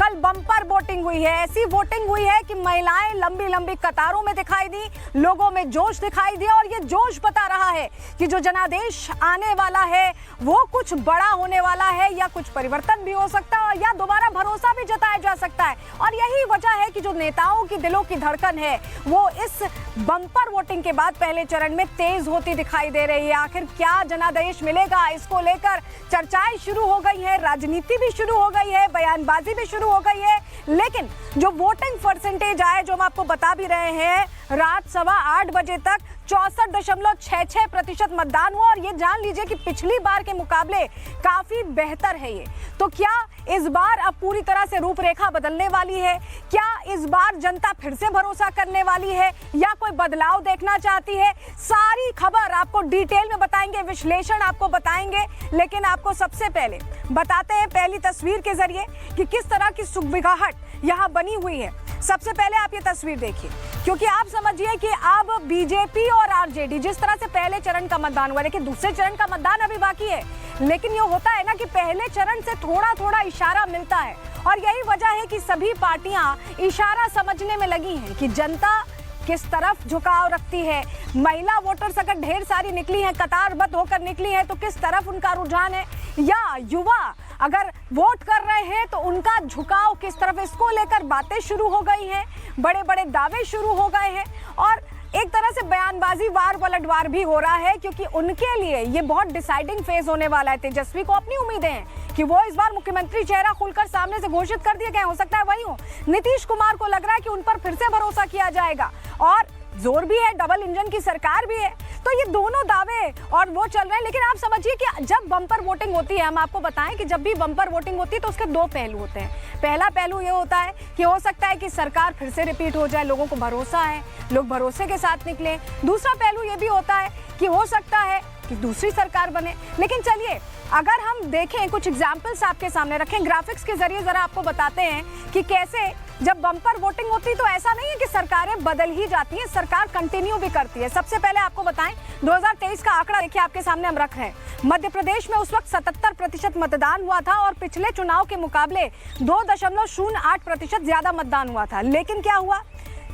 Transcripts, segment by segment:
कल bumper voting हुई है, ऐसी वोटिंग हुई है कि महिलाएं लंबी लंबी कतारों में दिखाई दी, लोगों में जोश दिखाई दिया और ये जोश बता रहा है कि जो जनादेश आने वाला है वो कुछ बड़ा होने वाला है, या कुछ परिवर्तन भी हो सकता है या दोबारा भरोसा भी जताया जा सकता है। और यही वजह है कि जो नेताओं की दिलों की धड़कन है वो इस बम्पर वोटिंग के बाद पहले चरण में तेज होती दिखाई दे रही है। आखिर क्या जनादेश मिलेगा, इसको लेकर चर्चाएं शुरू हो गई है, राजनीति भी शुरू हो गई है, बयानबाजी भी शुरू हो गई है। लेकिन जो वोटिंग परसेंटेज आए, जो हम आपको बता भी रहे हैं, रात 8:15 बजे तक 64.66% मतदान हुआ और ये जान लीजिए कि पिछली बार के मुकाबले काफी बेहतर है ये। तो क्या इस बार अब पूरी तरह से रूपरेखा बदलने वाली है? क्या इस बार जनता फिर से भरोसा करने वाली है या कोई बदलाव देखना चाहती है? सारी खबर आपको डिटेल में बताएंगे, विश्लेषण आपको बताएंगे। लेकिन आपको सबसे पहले बताते हैं पहली तस्वीर के जरिए कि किस तरह की सुगबुगाहट यहाँ बनी हुई है। सबसे पहले आप ये तस्वीर देखिए, क्योंकि आप समझिए कि अब बीजेपी और आरजेडी जिस तरह से पहले चरण का मतदान हुआ, लेकिन दूसरे चरण का मतदान अभी बाकी है। लेकिन ये होता है ना कि पहले चरण से थोड़ा थोड़ा इशारा मिलता है और यही वजह है कि सभी पार्टियां इशारा समझने में लगी हैं कि जनता किस तरफ झुकाव रखती है। महिला वोटर्स अगर ढेर सारी निकली हैं, कतारबद्ध होकर निकली हैं, तो किस तरफ उनका रुझान है, या युवा अगर वोट कर रहे हैं तो उनका झुकाव किस तरफ, इसको लेकर बातें शुरू हो गई हैं, बड़े बड़े दावे शुरू हो गए हैं और एक तरह से बयानबाजी वार पलटवार भी हो रहा है, क्योंकि उनके लिए ये बहुत डिसाइडिंग फेज होने वाला है। तेजस्वी को अपनी उम्मीदें हैं कि वो इस बार मुख्यमंत्री चेहरा खुलकर सामने से घोषित कर दिए गए, हो सकता है वही हो। नीतीश कुमार को लग रहा है कि उन पर फिर से भरोसा किया जाएगा और जोर भी है, डबल इंजन की सरकार भी है। तो ये दोनों दावे और वो चल रहे हैं। लेकिन आप समझिए कि जब बम्पर वोटिंग होती है, हम आपको बताएं कि जब भी बम्पर वोटिंग होती है तो उसके दो पहलू होते हैं। पहला पहलू ये होता है कि हो सकता है कि सरकार फिर से रिपीट हो जाए, लोगों को भरोसा है, लोग भरोसे के साथ निकले। दूसरा पहलू ये भी होता है कि हो सकता है कि दूसरी सरकार बने। लेकिन चलिए अगर हम देखें, कुछ एग्जाम्पल्स आपके सामने रखें, ग्राफिक्स के जरिए जरा आपको बताते हैं कि कैसे जब बम्पर वोटिंग होती है तो ऐसा नहीं है कि सरकारें बदल ही जाती हैं, सरकार कंटिन्यू भी करती है। सबसे पहले आपको बताएं 2023 का आंकड़ा देखिए, आपके सामने हम रख रहे हैं। मध्य प्रदेश में उस वक्त 77% मतदान हुआ था और पिछले चुनाव के मुकाबले 2.08% ज्यादा मतदान हुआ था। लेकिन क्या हुआ,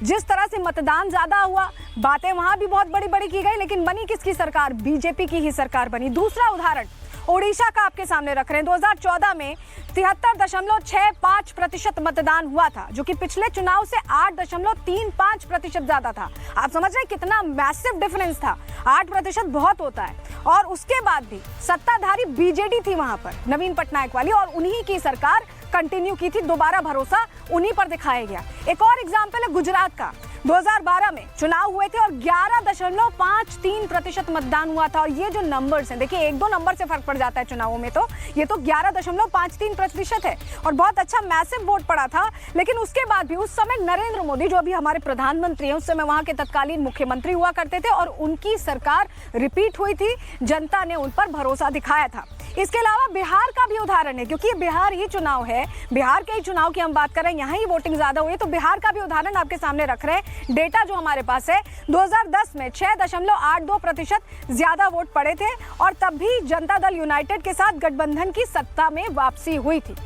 जिस तरह से मतदान ज्यादा हुआ, बातें वहां भी बहुत बड़ी बड़ी की गई, लेकिन बनी किसकी सरकार? बीजेपी की ही सरकार बनी। दूसरा उदाहरण ओडिशा का आपके सामने रख रहे हैं। 2014 में 73.65% मतदान हुआ था, जो कि पिछले चुनाव से 8.35% ज्यादा था। आप समझ रहे हैं कितना मैसिव डिफरेंस था? 8% बहुत होता है। और उसके बाद भी सत्ताधारी बीजेडी थी वहां पर, नवीन पटनायक वाली, और उन्हीं की सरकार कंटिन्यू की थी, दोबारा भरोसा उन्हीं पर दिखाया गया। एक और एग्जाम्पल है गुजरात का। 2012 में चुनाव हुए थे और 11.53% मतदान हुआ था। और ये जो नंबर्स हैं, देखिए एक दो नंबर से फर्क पड़ जाता है चुनावों में, तो ये तो 11.53% है और बहुत अच्छा मैसिव वोट पड़ा था। लेकिन उसके बाद भी उस समय नरेंद्र मोदी, जो अभी हमारे प्रधानमंत्री हैं, उस समय वहां के तत्कालीन मुख्यमंत्री हुआ करते थे और उनकी सरकार रिपीट हुई थी, जनता ने उन पर भरोसा दिखाया था। इसके अलावा बिहार का भी उदाहरण है, क्योंकि बिहार ही चुनाव है, बिहार के ही चुनाव की हम बात कर रहे हैं, यहाँ ही वोटिंग ज्यादा हुई है, तो बिहार का भी उदाहरण आपके सामने रख रहे हैं। डेटा जो हमारे पास है, 2010 में 6.82% ज्यादा वोट पड़े थे और तब भी जनता दल यूनाइटेड के साथ गठबंधन की सत्ता में वापसी हुई थी।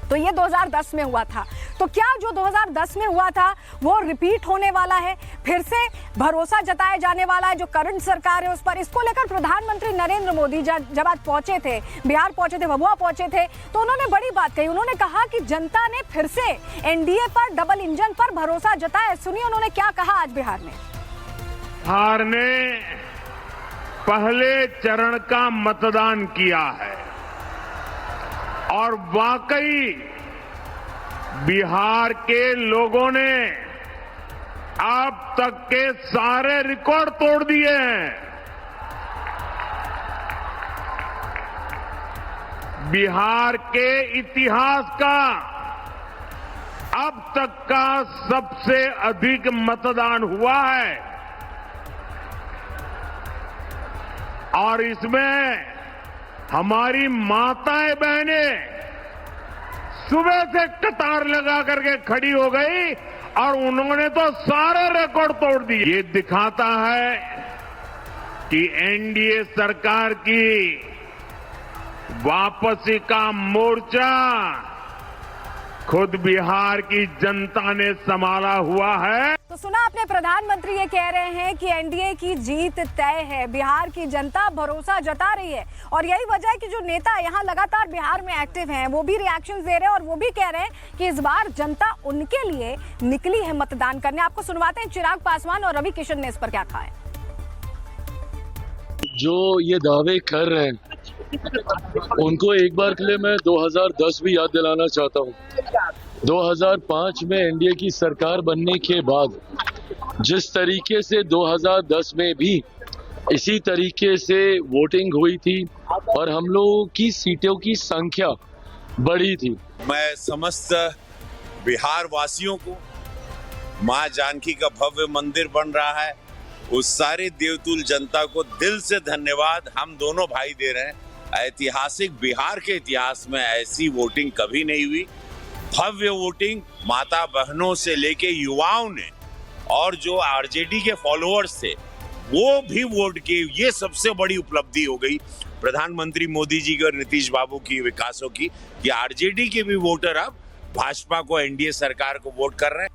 तो ये 2010 में हुआ था। तो क्या जो 2010 में हुआ था वो रिपीट होने वाला है? फिर से भरोसा जताया जाने वाला है जो करंट सरकार है उस पर? इसको लेकर प्रधानमंत्री नरेंद्र मोदी जब आज पहुंचे थे, बिहार पहुंचे थे, भभुआ पहुंचे थे, तो उन्होंने बड़ी बात कही। उन्होंने कहा कि जनता ने फिर से एनडीए पर, डबल इंजन पर भरोसा जताया। सुनिए उन्होंने क्या कहा आज बिहार में। बिहार ने पहले चरण का मतदान किया है और वाकई बिहार के लोगों ने अब तक के सारे रिकॉर्ड तोड़ दिए हैं। बिहार के इतिहास का अब तक का सबसे अधिक मतदान हुआ है और इसमें हमारी माताएं बहनें सुबह से कतार लगा करके खड़ी हो गई और उन्होंने तो सारे रिकॉर्ड तोड़ दिए। ये दिखाता है कि एनडीए सरकार की वापसी का मोर्चा खुद बिहार की जनता ने संभाला हुआ है। तो सुना आपने, प्रधानमंत्री ये कह रहे हैं कि एनडीए की जीत तय है, बिहार की जनता भरोसा जता रही है और यही वजह है कि जो नेता यहाँ लगातार बिहार में एक्टिव हैं वो भी रिएक्शंस दे रहे हैं और वो भी कह रहे हैं कि इस बार जनता उनके लिए निकली है मतदान करने। आपको सुनवाते हैं चिराग पासवान और रवि किशन ने इस पर क्या कहा है। जो ये दावे कर रहे हैं उनको एक बार के लिए मैं 2010 भी याद दिलाना चाहता हूँ। 2005 में एनडीए की सरकार बनने के बाद जिस तरीके से 2010 में भी इसी तरीके से वोटिंग हुई थी और हम लोगों की सीटों की संख्या बढ़ी थी। मैं समस्त बिहार वासियों को मां जानकी का भव्य मंदिर बन रहा है, उस सारे देवतुल जनता को दिल से धन्यवाद हम दोनों भाई दे रहे हैं। ऐतिहासिक बिहार के इतिहास में ऐसी वोटिंग कभी नहीं हुई। भव्य वोटिंग माता बहनों से लेके युवाओं ने और जो आरजेडी के फॉलोअर्स थे वो भी वोट किए, ये सबसे बड़ी उपलब्धि हो गई प्रधानमंत्री मोदी जी की और नीतीश बाबू की विकासों की कि आरजेडी के भी वोटर अब भाजपा को, एनडीए सरकार को वोट कर रहे हैं।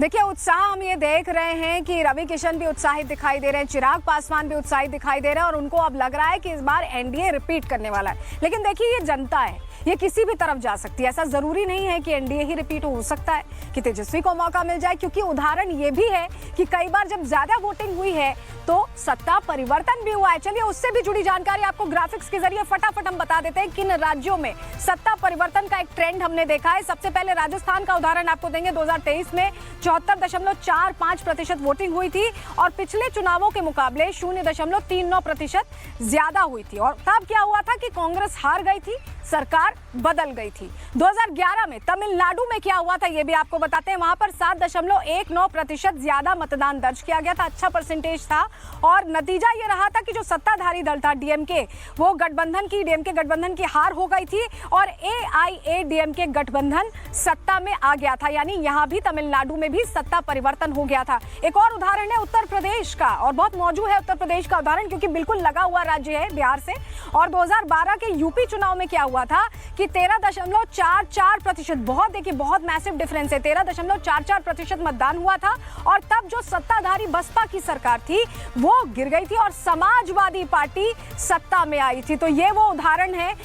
देखिए, उत्साह हम ये देख रहे हैं कि रवि किशन भी उत्साहित दिखाई दे रहे हैं, चिराग पासवान भी उत्साहित दिखाई दे रहे हैं और उनको अब लग रहा है कि इस बार एनडीए रिपीट करने वाला है। लेकिन देखिए, ये जनता है, ये किसी भी तरफ जा सकती है। ऐसा जरूरी नहीं है कि एनडीए ही रिपीट हो सकता है कि तेजस्वी को मौका मिल जाए, क्योंकि उदाहरण ये भी है कि कई बार जब ज्यादा वोटिंग हुई है तो सत्ता परिवर्तन भी हुआ है। चलिए उससे भी जुड़ी जानकारी आपको ग्राफिक्स के जरिए फटाफट हम बता देते हैं किन राज्यों में सत्ता परिवर्तन का एक ट्रेंड हमने देखा है। सबसे पहले राजस्थान का उदाहरण आपको देंगे। 2023 में 74.45% वोटिंग हुई थी और पिछले चुनावों के मुकाबले 0.39% ज्यादा हुई थी। और तब क्या हुआ था कि कांग्रेस हार गई थी, सरकार बदल गई थी। 2011 में तमिलनाडु में क्या हुआ था ये भी आपको बताते हैं। वहां पर 7.19% ज्यादा मतदान दर्ज किया गया था, अच्छा परसेंटेज था और नतीजा ये रहा था कि जो सत्ताधारी दल था डीएमके, वो डीएमके गठबंधन की हार हो गई थी और एआईएडीएमके गठबंधन सत्ता में आ गया था। यानी यहां भी तमिलनाडु में भी सत्ता परिवर्तन हो गया था। एक और उदाहरण है उत्तर प्रदेश का और बहुत मौजूद है उत्तर प्रदेश का उदाहरण, क्योंकि बिल्कुल लगा हुआ राज्य है बिहार से। और 2012 के यूपी चुनाव में क्या हुआ था कि 13.44%, बहुत मैसिव डिफरेंस है, 13.44% मतदान हुआ था और तब जो सत्ताधारी बसपा की सरकार थी वो गिर गई थी और समाजवादी पार्टी सत्ता में आई थी। तो ये वो उदाहरण है,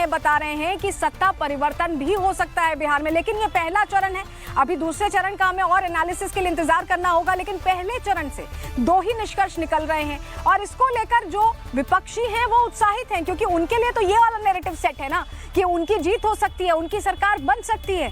बता रहे हैं कि सत्ता परिवर्तन भी हो सकता है बिहार में। लेकिन ये पहला चरण है, अभी दूसरे चरण का हमें और एनालिसिस के लिए इंतजार करना होगा। लेकिन पहले चरण से 2 ही निष्कर्ष निकल रहे हैं और इसको लेकर जो विपक्षी हैं वो उत्साहित हैं, क्योंकि उनके लिए तो ये वाला नैरेटिव सेट है ना कि उनकी जीत हो सकती है, उनकी सरकार बन सकती है।